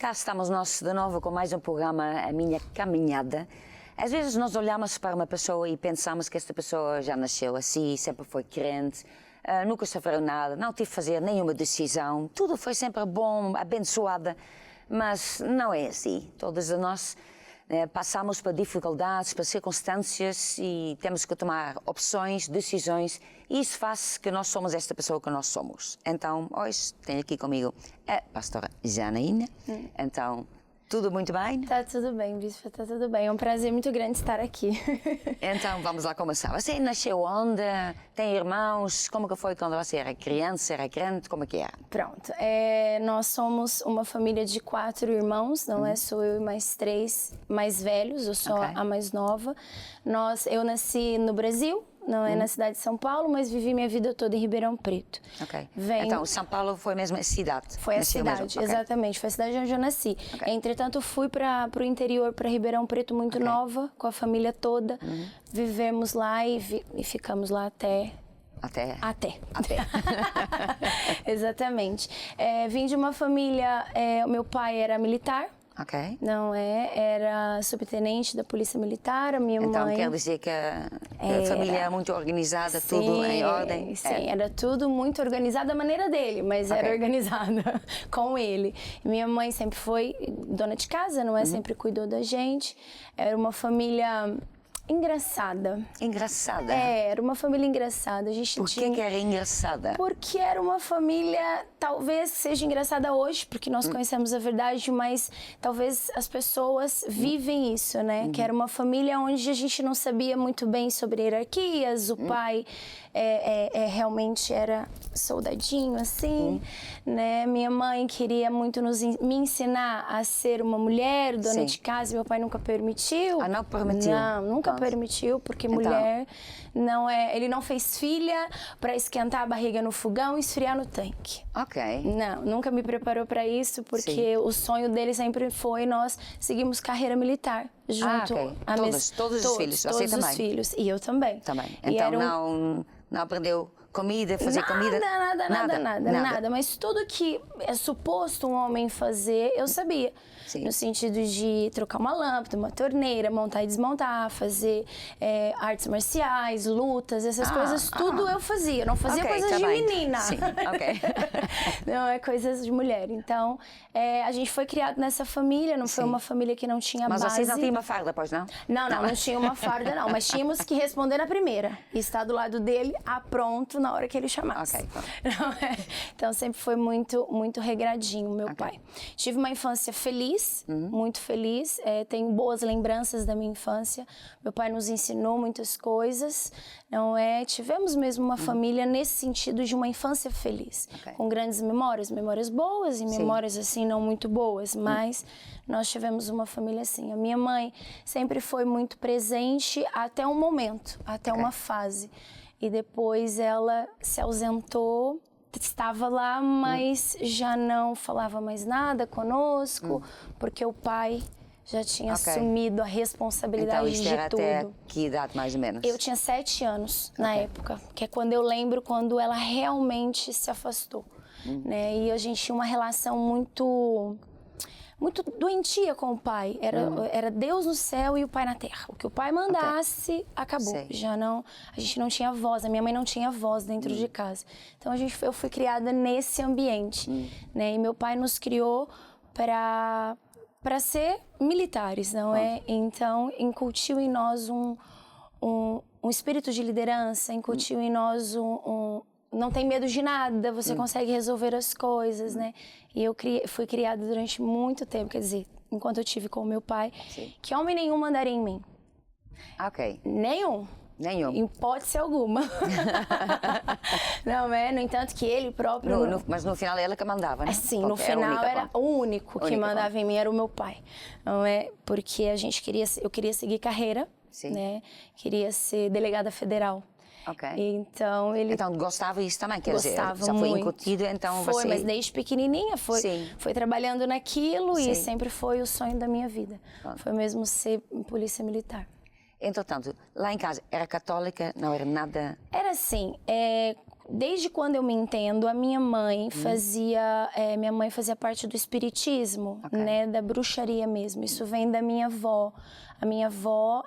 cá estamos nós de novo com mais um programa, A Minha Caminhada. Às vezes nós olhamos para uma pessoa e pensamos que esta pessoa já nasceu assim, sempre foi crente, nunca sofreu nada, não teve que fazer nenhuma decisão, tudo foi sempre bom, abençoada, mas não é assim. Todos nós passamos por dificuldades, por circunstâncias e temos que tomar opções, decisões, e isso faz que nós somos esta pessoa que nós somos. Então, hoje tenho aqui comigo a pastora Janaína. Então, tudo muito bem? Tá tudo bem, Bispa, tá tudo bem. É um prazer muito grande estar aqui. Então, vamos lá começar. Você nasceu onde? Tem irmãos? Como que foi quando você era criança, era crente? Como é que era? Pronto, nós somos uma família de 4 irmãos, não é? Sou eu e mais 3 mais velhos, eu sou a mais nova. Eu nasci no Brasil, não é na cidade de São Paulo, mas vivi minha vida toda em Ribeirão Preto. Então, São Paulo foi mesmo a cidade? Foi a cidade, exatamente. Foi a cidade onde eu nasci. Entretanto, fui para o interior, para Ribeirão Preto, muito nova, com a família toda. Vivemos lá e ficamos lá até. Exatamente. Vim de uma família, meu pai era militar. Não era subtenente da Polícia Militar, a minha mãe... Então quer dizer que a família é muito organizada, tudo em ordem? Sim, era tudo muito organizado da maneira dele, mas era organizada com ele. Minha mãe sempre foi dona de casa, não é? Sempre cuidou da gente. Era uma família... engraçada. Engraçada? Era uma família engraçada. Por que era engraçada? Porque era uma família, talvez seja engraçada hoje, porque nós conhecemos a verdade, mas talvez as pessoas vivem isso, né? Que era uma família onde a gente não sabia muito bem sobre hierarquias, o pai realmente era soldadinho, assim, né? Minha mãe queria muito me ensinar a ser uma mulher, dona de casa, e meu pai nunca permitiu. Ah, não permitiu? Não, nunca permitiu, porque mulher não é... Ele não fez filha para esquentar a barriga no fogão e esfriar no tanque. Não, nunca me preparou para isso, porque o sonho dele sempre foi nós seguimos carreira militar junto. Todos os filhos, você também? Todos os filhos, e eu também. Então não aprendeu comida, fazer comida? Nada. Mas tudo que é suposto um homem fazer, eu sabia. No sentido de trocar uma lâmpada, uma torneira, montar e desmontar, fazer artes marciais, lutas, essas coisas, tudo eu fazia. Não fazia coisas de menina. Não, coisas de mulher. Então, a gente foi criado nessa família, não foi uma família que não tinha base. Mas vocês não tinham uma farda, pois não? Não tinha uma farda, não. Mas tínhamos que responder na primeira. E estar do lado dele, pronto, na hora que ele chamasse. Então, sempre foi muito, muito regradinho, meu pai. Tive uma infância feliz, muito feliz. Tenho boas lembranças da minha infância. Meu pai nos ensinou muitas coisas. Tivemos mesmo uma família nesse sentido de uma infância feliz. Com grandes memórias boas e memórias assim não muito boas, mas nós tivemos uma família assim. A minha mãe sempre foi muito presente até um momento, até uma fase. E depois ela se ausentou, estava lá, mas já não falava mais nada conosco, porque o pai já tinha assumido a responsabilidade de tudo. Então, isto era até que idade, mais ou menos? Eu tinha 7 anos na época, que é quando eu lembro quando ela realmente se afastou. Né? E a gente tinha uma relação muito doentia com o pai. Era Deus no céu e o pai na terra. O que o pai mandasse, acabou. A gente não tinha voz, a minha mãe não tinha voz dentro de casa. Então eu fui criada nesse ambiente. Né? E meu pai nos criou para ser militares, não é? Então, incutiu em nós um espírito de liderança, incutiu em nós não tem medo de nada, você consegue resolver as coisas, né? E eu fui criada durante muito tempo, quer dizer, enquanto eu tive com o meu pai, que homem nenhum mandaria em mim. Nenhum. Em hipótese alguma. Não é? No entanto que ele próprio... Mas no final ela que mandava, né? Sim, no final era o único que mandava em mim, era o meu pai. Não é? Porque eu queria seguir carreira, né? Queria ser delegada federal. Então ele... Então gostava isso também, quer dizer, já foi muito. Incutido, então você... Foi, mas desde pequenininha foi trabalhando naquilo e sempre foi o sonho da minha vida. Foi mesmo ser polícia militar. Entretanto, lá em casa, era católica, não era nada... Era assim, desde quando eu me entendo, a minha mãe fazia parte do espiritismo, né, da bruxaria mesmo. Isso vem da minha avó. A minha avó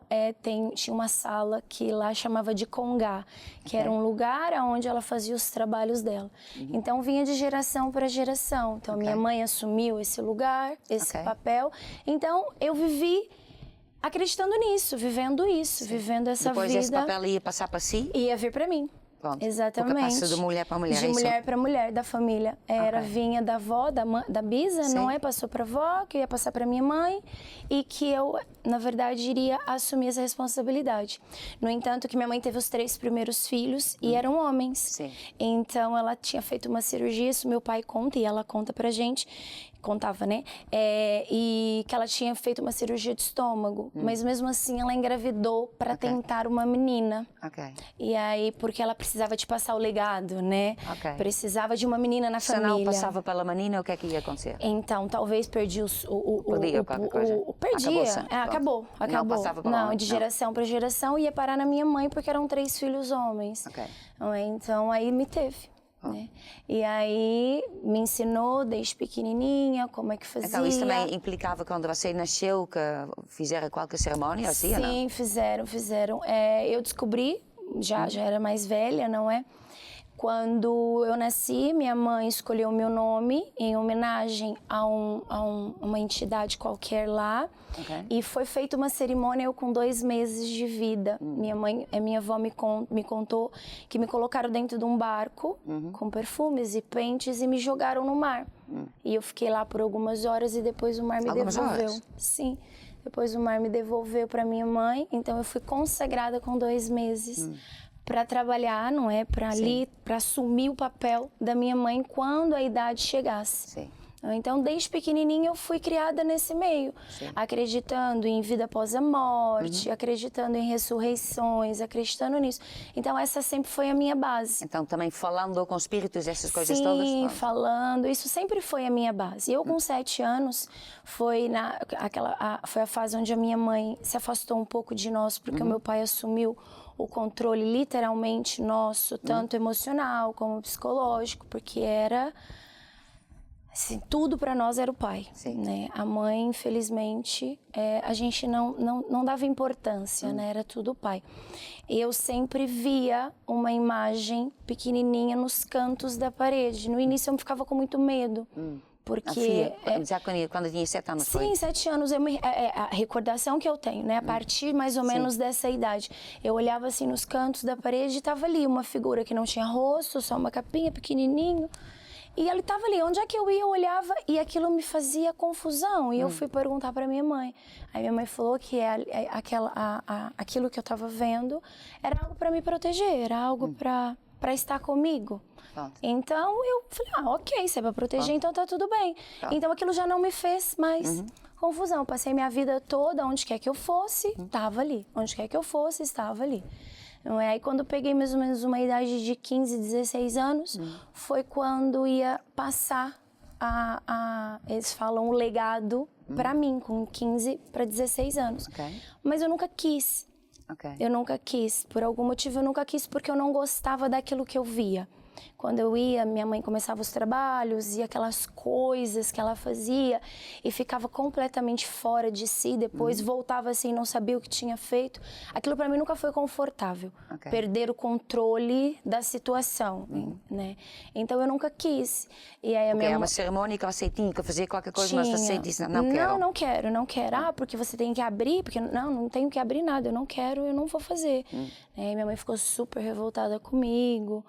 tinha uma sala que lá chamava de Congá, que era um lugar onde ela fazia os trabalhos dela. Então vinha de geração para geração. Então minha mãe assumiu esse lugar, esse papel. Então eu vivi acreditando nisso, vivendo isso, vivendo essa vida. Depois esse papel ia passar para si? Ia vir para mim. Pronto. Exatamente. Porque passa de mulher para mulher. De mulher para mulher, da família. Vinha da avó, da bisa, Sim. não é? Passou para avó, que ia passar para minha mãe e que eu, na verdade, iria assumir essa responsabilidade. No entanto, que minha mãe teve os 3 primeiros filhos e eram homens. Sim. Então, ela tinha feito uma cirurgia, isso meu pai conta e ela conta pra gente, contava, né? E que ela tinha feito uma cirurgia de estômago, mas mesmo assim ela engravidou para tentar uma menina. E aí, porque ela precisava de passar o legado, né? Precisava de uma menina na família. Se não passava pela menina, o que é que ia acontecer? Então, talvez perdia Perdia qualquer coisa? Perdia. Acabou. Não passava pela Não, mãe. de geração para geração ia parar na minha mãe porque eram 3 filhos homens. Então, aí me teve. Né? E aí me ensinou desde pequenininha como é que fazia. Então isso também implicava quando você nasceu que fizeram qualquer cerimônia assim, Sim, ou não? fizeram. Eu descobri, já era mais velha, não é? Quando eu nasci, minha mãe escolheu o meu nome em homenagem a uma entidade qualquer lá. E foi feita uma cerimônia eu com 2 meses de vida. Minha avó me contou que me colocaram dentro de um barco com perfumes e pentes e me jogaram no mar. E eu fiquei lá por algumas horas e depois o mar me devolveu. Horas? Sim. Depois o mar me devolveu para minha mãe. Então eu fui consagrada com 2 meses. Para trabalhar, não é? Para assumir o papel da minha mãe quando a idade chegasse. Sim. Então, desde pequenininha, eu fui criada nesse meio, acreditando em vida após a morte, acreditando em ressurreições, acreditando nisso. Então, essa sempre foi a minha base. Então, também falando com espíritos, essas coisas todas? Sim, falando. Isso sempre foi a minha base. Eu, com 7 anos, foi a fase onde a minha mãe se afastou um pouco de nós, porque o meu pai assumiu o controle literalmente nosso, tanto emocional como psicológico, porque era assim, tudo para nós era o pai, né? A mãe, infelizmente, a gente não dava importância, né? Era tudo o pai. Eu sempre via uma imagem pequenininha nos cantos da parede. No início eu ficava com muito medo. Porque já quando tinha 7 anos? Sim, 7 anos. A recordação que eu tenho, né? A partir mais ou menos dessa idade. Eu olhava assim nos cantos da parede e estava ali uma figura que não tinha rosto, só uma capinha pequenininho. E ele estava ali. Onde é que eu ia, eu olhava e aquilo me fazia confusão. E eu fui perguntar para minha mãe. Aí minha mãe falou que aquilo que eu estava vendo era algo para me proteger, era algo para estar comigo. Então eu falei, ok, se é para proteger, então tá tudo bem. Então aquilo já não me fez mais confusão. Passei minha vida toda, onde quer que eu fosse, estava ali. Onde quer que eu fosse, estava ali. Aí quando eu peguei mais ou menos uma idade de 15, 16 anos, foi quando ia passar eles falam, o legado para mim, com 15 para 16 anos. Mas eu nunca quis. Eu nunca quis. Por algum motivo eu nunca quis, porque eu não gostava daquilo que eu via. Quando eu ia, minha mãe começava os trabalhos e aquelas coisas que ela fazia e ficava completamente fora de si, depois voltava assim, não sabia o que tinha feito. Aquilo para mim nunca foi confortável, perder o controle da situação, né? Então eu nunca quis. E aí a minha é uma cerimônia que você tinha que fazer qualquer coisa, mas você disse, não quero. Não quero. Porque você tem que abrir, porque não tenho que abrir nada, eu não quero, eu não vou fazer. Minha mãe ficou super revoltada comigo,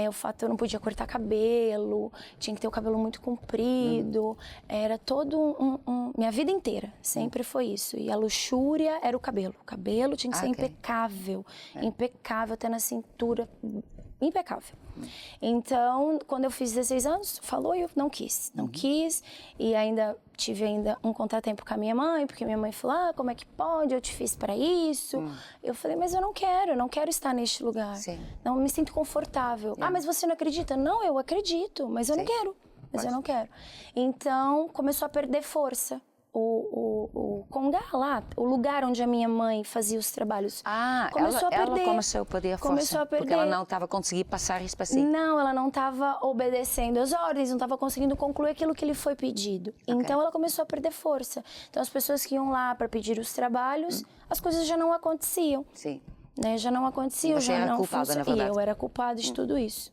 o fato eu não podia cortar cabelo, tinha que ter o cabelo muito comprido, era todo minha vida inteira, sempre foi isso. E a luxúria era o cabelo tinha que ser impecável, impecável até na cintura, impecável. Então, quando eu fiz 16 anos, falou e eu não quis. E tive um contratempo com a minha mãe, porque minha mãe falou, como é que pode, eu te fiz para isso. Eu falei, mas eu não quero estar neste lugar. Não me sinto confortável. Mas você não acredita? Não, eu acredito, mas eu não quero. Eu não quero. Então, começou a perder força. o congá lá, o lugar onde a minha mãe fazia os trabalhos. Começou a perder. Ela começou a perder a força. Começou a perder. Porque ela não estava conseguindo passar isso para si. Não, ela não estava obedecendo as ordens, não estava conseguindo concluir aquilo que lhe foi pedido. Então ela começou a perder força. Então as pessoas que iam lá para pedir os trabalhos, as coisas já não aconteciam. Sim. Né? Já não aconteciam, já não funcionava. E eu era culpada de tudo isso.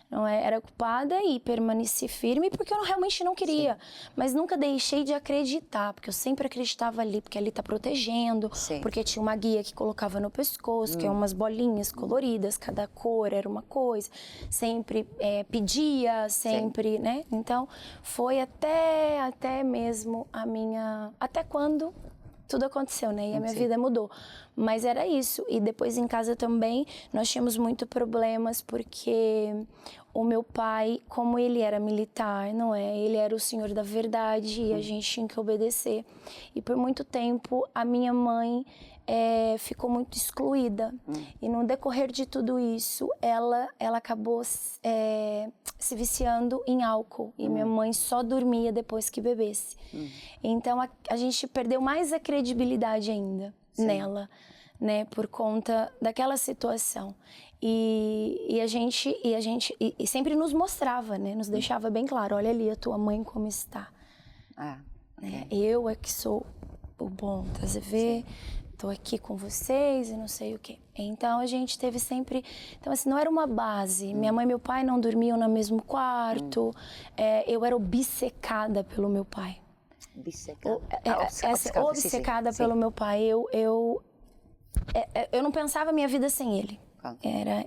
Não era culpada e permaneci firme porque eu realmente não queria. Sim. Mas nunca deixei de acreditar, porque eu sempre acreditava ali, porque ali tá protegendo, sim, porque tinha uma guia que colocava no pescoço, que é umas bolinhas coloridas, cada cor era uma coisa. Sempre pedia, sempre, sim, né? Então, foi até mesmo a minha... Até quando tudo aconteceu, né? E a minha sim, vida mudou. Mas era isso. E depois em casa também nós tínhamos muito problemas porque o meu pai, como ele era militar, não é? Ele era o senhor da verdade e a gente tinha que obedecer. E por muito tempo a minha mãe ficou muito excluída. E no decorrer de tudo isso, ela acabou se viciando em álcool. E minha mãe só dormia depois que bebesse. Então a gente perdeu mais a credibilidade ainda, sim, nela, né, por conta daquela situação. E a gente sempre nos mostrava, né, nos deixava bem claro, olha ali a tua mãe como está. Né? Eu é que sou o bom, tá a ver? Tô aqui com vocês e não sei o quê. Então a gente teve sempre... Então assim, não era uma base. Minha mãe e meu pai não dormiam no mesmo quarto. Eu era obcecada pelo meu pai. Obcecada? Obcecada pelo meu pai. Eu não pensava minha vida sem ele.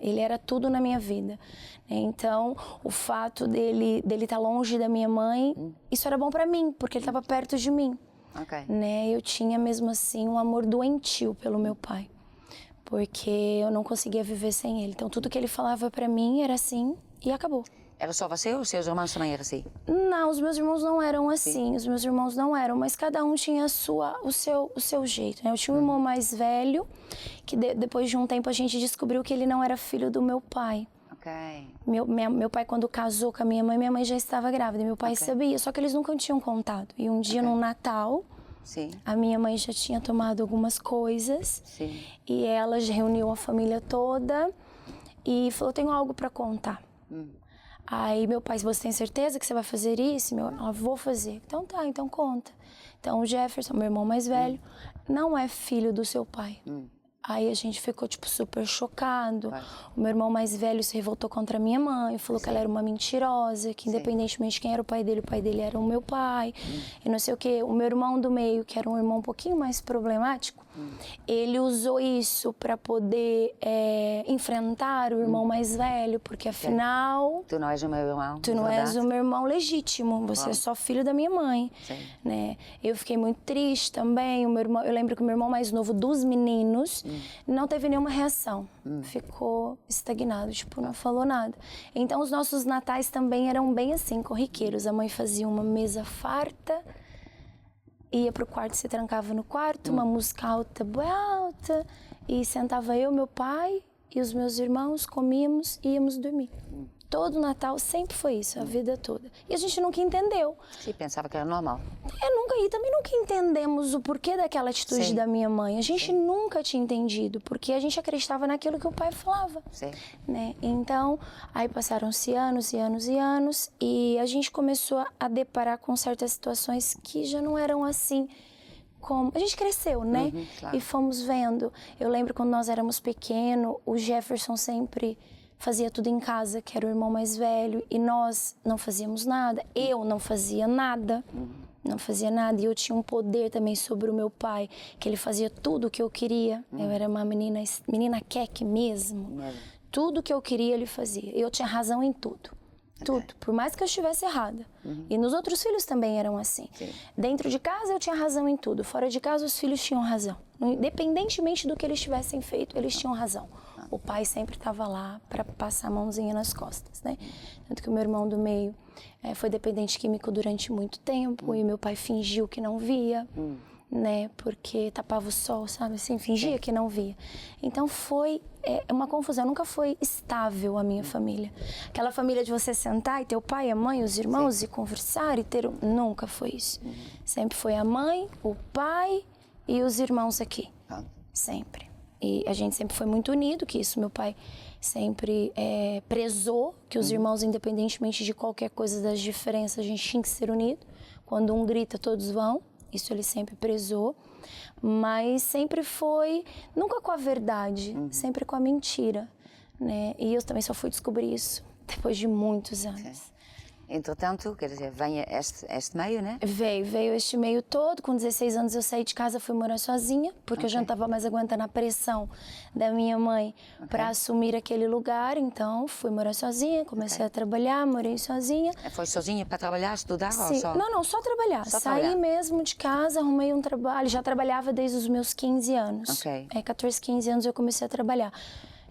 Ele era tudo na minha vida. Então, o fato dele estar longe da minha mãe, isso era bom pra mim, porque ele estava perto de mim. Né? Eu tinha mesmo assim um amor doentio pelo meu pai, porque eu não conseguia viver sem ele. Então, tudo que ele falava pra mim era assim e acabou. Era só você ou os seus irmãos também eram assim? Não, os meus irmãos não eram assim. Sim. Os meus irmãos não eram, mas cada um tinha o seu jeito. Né? Eu tinha um irmão mais velho, que depois de um tempo a gente descobriu que ele não era filho do meu pai. Meu pai, quando casou com a minha mãe já estava grávida. Meu pai sabia, só que eles nunca tinham contado. E um dia, no Natal, sim, a minha mãe já tinha tomado algumas coisas. Sim. E ela já reuniu a família toda e falou, tenho algo para contar. Aí meu pai, você tem certeza que você vai fazer isso? Ela, vou fazer. Então tá, então conta. Então o Jefferson, meu irmão mais velho, não é filho do seu pai. Aí a gente ficou, tipo, super chocado. O meu irmão mais velho se revoltou contra a minha mãe, falou que ela era uma mentirosa, que independentemente de quem era o pai dele era o meu pai, e não sei o quê. O meu irmão do meio, que era um irmão um pouquinho mais problemático, ele usou isso para poder enfrentar o irmão mais velho, porque afinal... Tu não és o meu irmão. Tu não és o meu irmão legítimo, você é só filho da minha mãe. Né? Eu fiquei muito triste também. O meu irmão, eu lembro que o meu irmão mais novo dos meninos não teve nenhuma reação. Ficou estagnado, tipo, não falou nada. Então os nossos natais também eram bem assim, corriqueiros. A mãe fazia uma mesa farta, ia pro quarto, se trancava no quarto, uma música alta, boa alta, e sentava eu, meu pai e os meus irmãos, comíamos e íamos dormir. Todo Natal sempre foi isso, a vida toda. E a gente nunca entendeu. Você pensava que era normal? E também nunca entendemos o porquê daquela atitude da minha mãe. A gente nunca tinha entendido, porque a gente acreditava naquilo que o pai falava. Né? Então, aí passaram-se anos e anos e anos, e a gente começou a deparar com certas situações que já não eram assim. Como... A gente cresceu, né? E fomos vendo. Eu lembro quando nós éramos pequenos, o Jefferson sempre fazia tudo em casa, que era o irmão mais velho, e nós não fazíamos nada. Eu não fazia nada. Não fazia nada. E eu tinha um poder também sobre o meu pai, que ele fazia tudo o que eu queria. Eu era uma menina queque mesmo. Tudo que eu queria, ele fazia. Eu tinha razão em tudo. Tudo, por mais que eu estivesse errada. E nos outros filhos também eram assim. Dentro de casa eu tinha razão em tudo, fora de casa os filhos tinham razão. Independentemente do que eles tivessem feito, eles tinham razão. O pai sempre estava lá para passar a mãozinha nas costas, né? Tanto que o meu irmão do meio foi dependente químico durante muito tempo e meu pai fingiu que não via. né? Porque tapava o sol, sabe? Assim, fingia que não via. Então foi uma confusão. Nunca foi estável a minha família. Aquela família de você sentar e ter o pai, a mãe, os irmãos e conversar e ter... Nunca foi isso. Sempre foi a mãe, o pai e os irmãos aqui. Sempre. E a gente sempre foi muito unido, que isso meu pai sempre prezou, que os irmãos, independentemente de qualquer coisa das diferenças, a gente tinha que ser unido. Quando um grita, todos vão. Isso ele sempre prezou. Mas sempre foi, nunca com a verdade, sempre com a mentira, né? E eu também só fui descobrir isso depois de muitos anos. Entretanto, quer dizer, vem este meio, né? Veio este meio todo. Com 16 anos eu saí de casa, fui morar sozinha, porque eu já não estava mais aguentando a pressão da minha mãe para assumir aquele lugar. Então, fui morar sozinha, comecei a trabalhar, morei sozinha. Foi sozinha para trabalhar, estudar? Sim. Ou só... Não, só trabalhar. Saí mesmo de casa, arrumei um trabalho. Já trabalhava desde os meus 15 anos. 14, 15 anos eu comecei a trabalhar.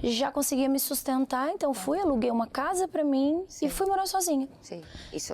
Já conseguia me sustentar, então fui, aluguei uma casa para mim e fui morar sozinha. Sim. Isso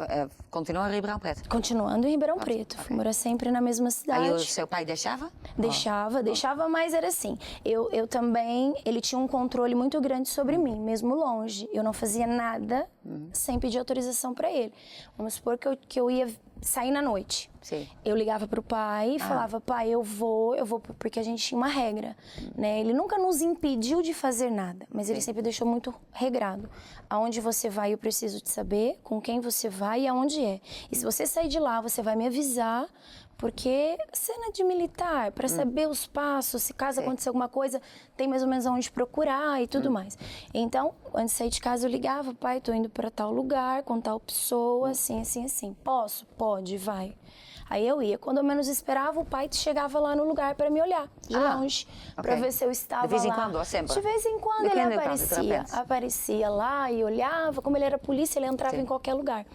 continua em Ribeirão Preto? Continuando em Ribeirão Preto. Fui morar sempre na mesma cidade. Aí o seu pai deixava? Deixava, mas era assim. Eu também, ele tinha um controle muito grande sobre mim, mesmo longe. Eu não fazia nada sem pedir autorização para ele. Vamos supor que eu ia sair na noite. Sim. Eu ligava pro pai e falava, pai, eu vou, porque a gente tinha uma regra, né? Ele nunca nos impediu de fazer nada, mas ele sempre deixou muito regrado. Aonde você vai, eu preciso de saber, com quem você vai e aonde é. E se você sair de lá, você vai me avisar, porque cena de militar, para saber os passos, se caso acontecer alguma coisa, tem mais ou menos aonde procurar e tudo mais. Então, antes de sair de casa, eu ligava, pai, tô indo para tal lugar, com tal pessoa, assim, assim, assim. Posso? Pode, vai. Aí eu ia. Quando eu menos esperava, o pai chegava lá no lugar para me olhar, de longe, para ver se eu estava lá. De vez em quando, ou sempre? De vez em quando ele aparecia lá e olhava. Como ele era polícia, ele entrava em qualquer lugar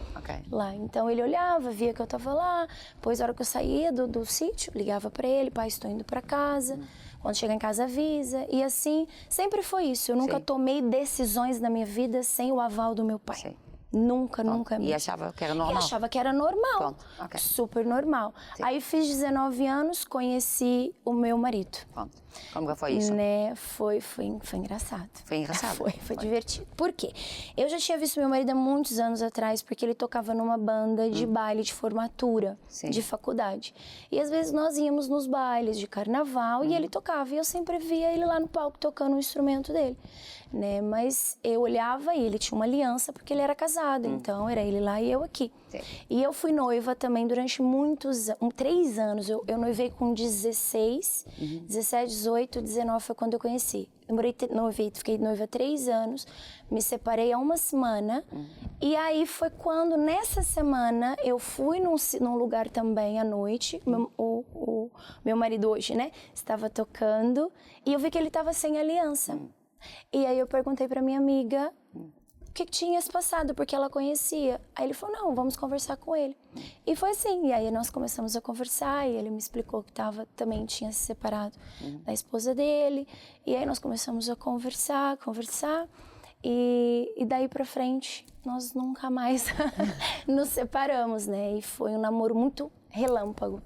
lá. Então ele olhava, via que eu estava lá. Depois, na hora que eu saía do sítio, ligava para ele, pai, estou indo para casa. Quando chegar em casa, avisa. E assim, sempre foi isso. Eu nunca tomei decisões na minha vida sem o aval do meu pai. Nunca mesmo. E achava que era normal? E achava que era normal. Super normal. Aí fiz 19 anos, conheci o meu marido. Como foi isso? Né? Foi engraçado. Foi engraçado? Foi divertido. Por quê? Eu já tinha visto meu marido há muitos anos atrás, porque ele tocava numa banda de baile de formatura, de faculdade. E às vezes nós íamos nos bailes de carnaval e ele tocava. E eu sempre via ele lá no palco tocando o instrumento dele. Né? Mas eu olhava e ele tinha uma aliança porque ele era casado, então era ele lá e eu aqui. E eu fui noiva também durante 3 anos. Eu noivei com 16, 17, 18, 19 foi quando eu conheci. Fiquei noiva 3 anos, me separei há uma semana e aí foi quando nessa semana eu fui num lugar também à noite, o meu marido hoje, né, estava tocando e eu vi que ele estava sem aliança. E aí eu perguntei pra minha amiga o que tinha se passado, porque ela conhecia. Aí ele falou, não, vamos conversar com ele. E foi assim, e aí nós começamos a conversar e ele me explicou que também tinha se separado da esposa dele. E aí nós começamos a conversar. E daí pra frente, nós nunca mais nos separamos, né? E foi um namoro muito relâmpago.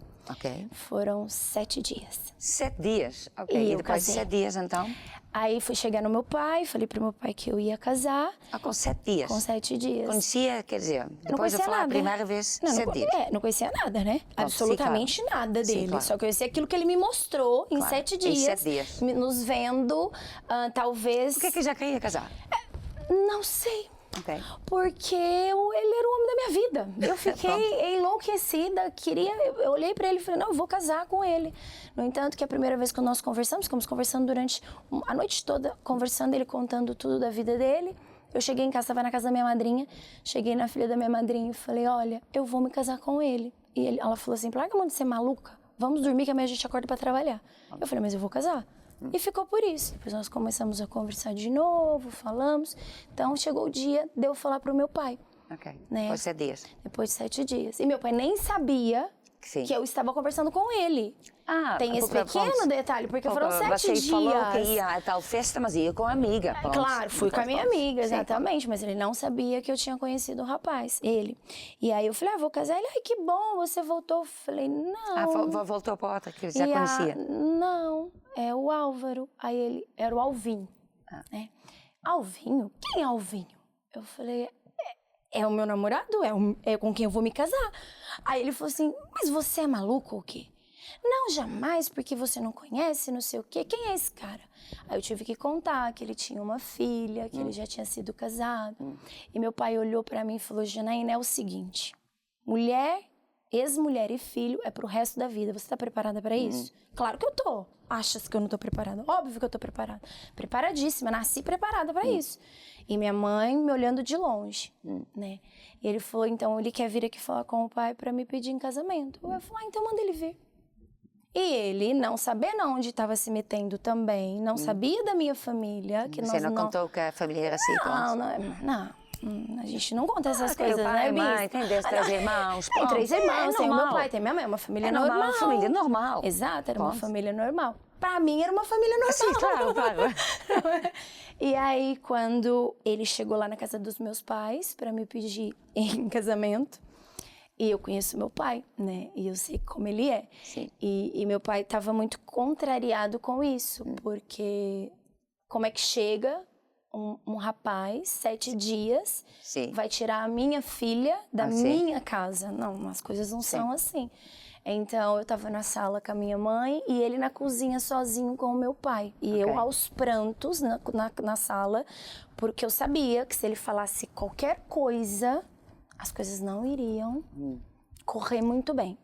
Foram 7 dias. 7 dias? E depois de 7 dias, então? Aí fui chegar no meu pai, falei pro meu pai que eu ia casar. Com 7 dias? Com 7 dias. Conhecia, quer dizer, depois de falar a primeira vez, 7 dias? Não conhecia nada, né? Absolutamente nada dele. Só conhecia aquilo que ele me mostrou em 7 dias. Em 7 dias. Nos vendo, talvez... Por que já queria casar? Não sei. Porque ele era o homem da minha vida. Eu fiquei enlouquecida, eu olhei pra ele e falei, não, eu vou casar com ele. No entanto, que a primeira vez que nós conversamos, ficamos conversando durante a noite toda, conversando, ele contando tudo da vida dele. Eu cheguei em casa, estava na casa da minha madrinha, cheguei na filha da minha madrinha e falei, olha, eu vou me casar com ele. E ela falou assim, larga a mão de ser maluca, vamos dormir que amanhã a gente acorda pra trabalhar. Eu falei, mas eu vou casar. E ficou por isso. Depois nós começamos a conversar de novo, falamos. Então chegou o dia de eu falar pro meu pai. Depois de 7 dias. Depois de 7 dias. E meu pai nem sabia Sim. que eu estava conversando com ele. Tem esse porque, pequeno pronto, detalhe, porque foram 7 você dias. falou que ia a tal festa, mas ia com a amiga. Pronto. Claro, fui com a minha Pronto. amiga, Sim, exatamente, mas ele não sabia que eu tinha conhecido o rapaz, ele. E aí eu falei, vou casar. Ele, ai, que bom, você voltou. Eu falei, não. Voltou para outra que já E conhecia. não, é o Álvaro. Aí ele, era o Alvinho. Né? Alvinho? Quem é Alvinho? Eu falei, é o meu namorado, é com quem eu vou me casar. Aí ele falou assim, mas você é maluco ou o quê? Não, jamais, porque você não conhece, não sei o quê.Em é esse cara? Aí eu tive que contar que ele tinha uma filha, que ele já tinha sido casado. E meu pai olhou pra mim e falou, Janaína, é o seguinte, mulher, ex-mulher e filho é pro resto da vida. Você tá preparada pra isso? Claro que eu tô. Achas que eu não tô preparada? Óbvio que eu tô preparada. Preparadíssima, nasci preparada pra isso. E minha mãe me olhando de longe, né? E ele falou, então, ele quer vir aqui falar com o pai pra me pedir em casamento. Eu falei, então manda ele vir. E ele, não sabendo onde estava se metendo também, não sabia da minha família. Que Você nós não contou que a família era assim? A gente não conta essas Tem coisas, o pai, né, Bis? mãe, tem 3 irmãos. Tem 3 irmãos, tem o meu normal. pai, tem minha mãe, uma família É normal. uma família normal. Exato, era uma Pronto. família normal. Pra mim, era uma família normal. Sim, claro. E aí, quando ele chegou lá na casa dos meus pais pra me pedir em casamento, e eu conheço meu pai, né? E eu sei como ele é. Sim. E meu pai estava muito contrariado com isso, porque como é que chega um rapaz, 7 dias, Sim. vai tirar a minha filha da sim. minha casa? Não, as coisas não são assim. Então, eu estava na sala com a minha mãe e ele na cozinha sozinho com o meu pai. E eu aos prantos na sala, porque eu sabia que se ele falasse qualquer coisa, as coisas não iriam correr muito bem.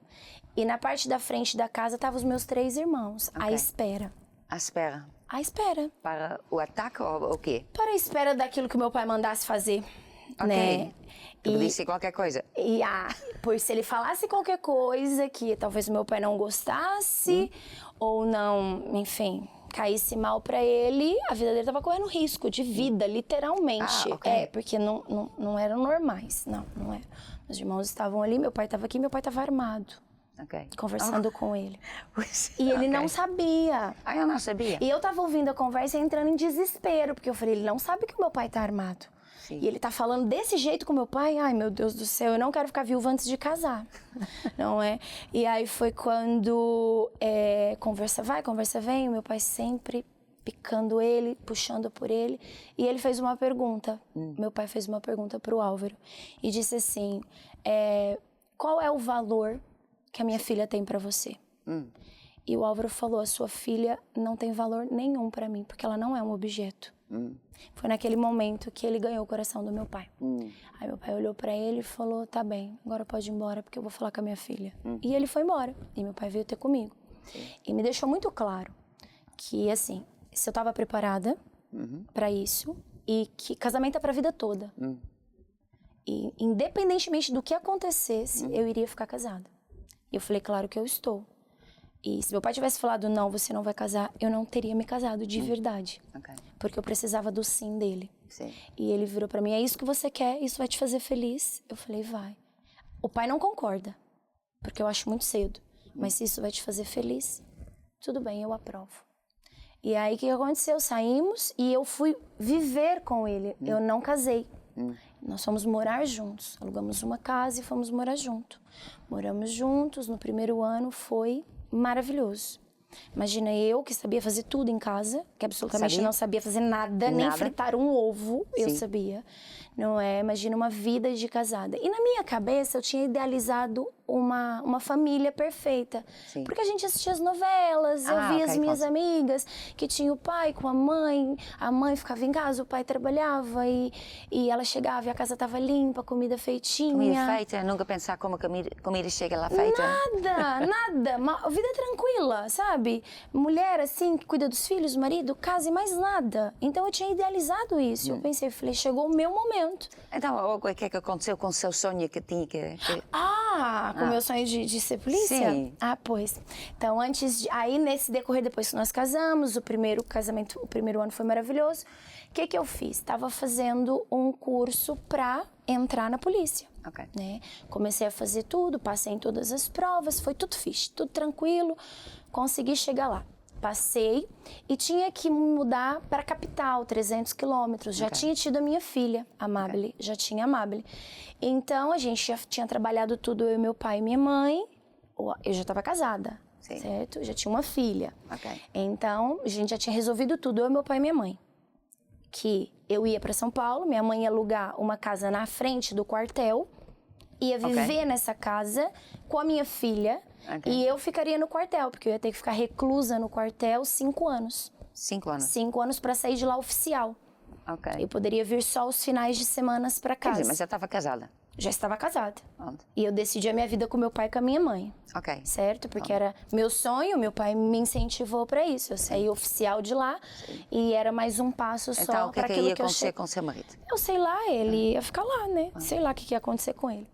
E na parte da frente da casa estavam os meus 3 irmãos, à espera. À espera. À espera. Para o ataque ou o quê? Para a espera daquilo que o meu pai mandasse fazer, né? Que podia ser qualquer coisa. E pois se ele falasse qualquer coisa que talvez o meu pai não gostasse ou não, enfim, caísse mal pra ele, a vida dele tava correndo risco de vida, literalmente. Porque não eram normais. Não era. Meus irmãos estavam ali, meu pai estava aqui, meu pai estava armado. Conversando com ele. E ele não sabia. Eu não sabia. E eu tava ouvindo a conversa e entrando em desespero, porque eu falei, ele não sabe que o meu pai tá armado. Sim. E ele tá falando desse jeito com meu pai, ai meu Deus do céu, eu não quero ficar viúva antes de casar, não é? E aí foi quando conversa vai, conversa vem, o meu pai sempre picando ele, puxando por ele, e ele fez uma pergunta, meu pai fez uma pergunta pro Álvaro, e disse assim, qual é o valor que a minha filha tem pra você? E o Álvaro falou, a sua filha não tem valor nenhum pra mim, porque ela não é um objeto. Foi naquele momento que ele ganhou o coração do meu pai. Aí meu pai olhou pra ele e falou, tá bem, agora pode ir embora porque eu vou falar com a minha filha. E ele foi embora, e meu pai veio ter comigo. E me deixou muito claro que, assim, se eu tava preparada pra isso e que casamento é pra vida toda. E independentemente do que acontecesse, eu iria ficar casada. E eu falei, claro que eu estou. E se meu pai tivesse falado, não, você não vai casar, eu não teria me casado de verdade. Porque eu precisava do sim dele. Sim. E ele virou pra mim, é isso que você quer? Isso vai te fazer feliz? Eu falei, vai. O pai não concorda, porque eu acho muito cedo. Mas se isso vai te fazer feliz, tudo bem, eu aprovo. E aí, o que aconteceu? Saímos e eu fui viver com ele. Eu não casei. Nós fomos morar juntos. Alugamos uma casa e fomos morar junto. Moramos juntos. No primeiro ano foi maravilhoso. Imagina eu que sabia fazer tudo em casa, que absolutamente não sabia fazer nada, nem fritar um ovo, eu sabia. Não é? Imagina uma vida de casada. E na minha cabeça eu tinha idealizado uma família perfeita. Sim. Porque a gente assistia as novelas, eu via as minhas amigas que tinha o pai com a mãe ficava em casa, o pai trabalhava e ela chegava e a casa estava limpa, comida feitinha. Comida feita, nunca pensar como a comida chega lá feita. Nada, uma vida tranquila, sabe? Mulher assim, que cuida dos filhos, marido, casa e mais nada. Então eu tinha idealizado isso. Eu pensei, falei, chegou o meu momento. Então, o que é que aconteceu com o seu sonho que tinha que... Com o meu sonho de ser polícia? Sim. Pois. Então, aí nesse decorrer, depois que nós casamos, o primeiro ano foi maravilhoso. O que eu fiz? Estava fazendo um curso pra entrar na polícia. Ok. né? Comecei a fazer tudo, passei em todas as provas, foi tudo fixe, tudo tranquilo, consegui chegar lá. Passei e tinha que mudar para a capital, 300 quilômetros. Já tinha tido a minha filha, a Amabile, já tinha a Amabile. Então, a gente já tinha trabalhado tudo, eu, meu pai e minha mãe. Eu já estava casada, certo? Já tinha uma filha. Então, a gente já tinha resolvido tudo, eu, meu pai e minha mãe. Que eu ia para São Paulo, minha mãe ia alugar uma casa na frente do quartel, ia viver nessa casa com a minha filha e eu ficaria no quartel, porque eu ia ter que ficar reclusa no quartel 5 anos. 5 anos? 5 anos para sair de lá oficial. Eu poderia vir só os finais de semanas para casa. Quer dizer, mas já estava casada? Já estava casada. E eu decidi a minha vida com meu pai e com a minha mãe. Certo? Porque era meu sonho, meu pai me incentivou para isso. Eu saí oficial de lá e era mais um passo só então, para aquilo que eu... Então, o que ia acontecer com seu marido? Eu sei lá, ele ia ficar lá, né? Sei lá o que ia acontecer com ele.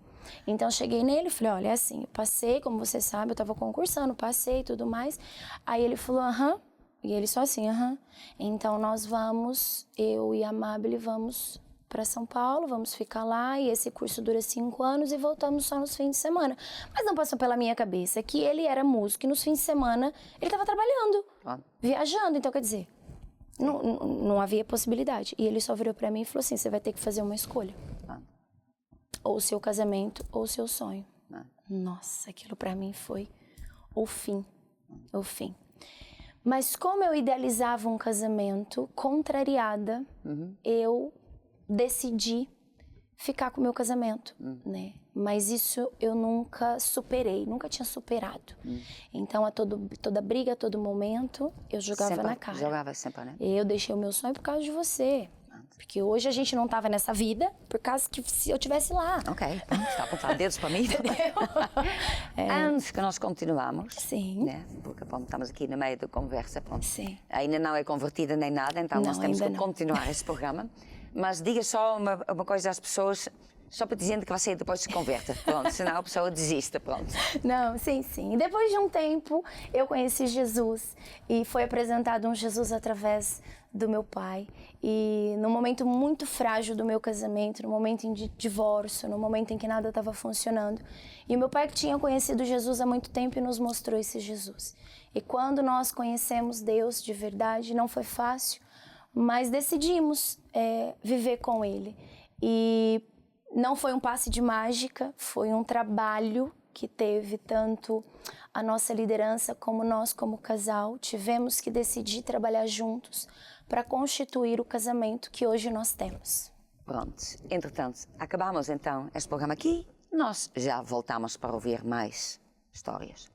Então, eu cheguei nele e falei, olha, é assim, eu passei, como você sabe, eu tava concursando, passei e tudo mais. Aí ele falou, aham. E ele só assim, aham. Então, nós vamos, eu e a Amabile, vamos para São Paulo, vamos ficar lá e esse curso dura 5 anos e voltamos só nos fins de semana. Mas não passou pela minha cabeça que ele era músico e nos fins de semana ele estava trabalhando, viajando. Então, quer dizer, não havia possibilidade. E ele só virou para mim e falou assim, você vai ter que fazer uma escolha. Ou o seu casamento ou o seu sonho. Nossa, aquilo para mim foi o fim. O fim. Mas como eu idealizava um casamento, contrariada, eu decidi ficar com o meu casamento, né? Mas isso eu nunca superei, nunca tinha superado. Então, toda briga, a todo momento, eu jogava sempre, na cara. Jogava sempre, né? Eu deixei o meu sonho por causa de você. Porque hoje a gente não estava nessa vida, por causa que se eu estivesse lá. Está a apontar dedos para mim? Antes que nós continuamos, né? Porque pronto, estamos aqui no meio da conversa, pronto. Ainda não é convertida nem nada, então nós temos que continuar esse programa. Mas diga só uma coisa às pessoas, só para dizendo que você depois se converta, pronto, senão a pessoa desista, pronto. Não, sim. E depois de um tempo, eu conheci Jesus e foi apresentado um Jesus através do meu pai. E no momento muito frágil do meu casamento, no momento de divórcio, no momento em que nada estava funcionando. E o meu pai que tinha conhecido Jesus há muito tempo e nos mostrou esse Jesus. E quando nós conhecemos Deus de verdade, não foi fácil, mas decidimos viver com Ele. E não foi um passe de mágica, foi um trabalho que teve tanto a nossa liderança como nós como casal. Tivemos que decidir trabalhar juntos para constituir o casamento que hoje nós temos. Pronto, entretanto, acabamos então este programa aqui. Nós já voltamos para ouvir mais histórias.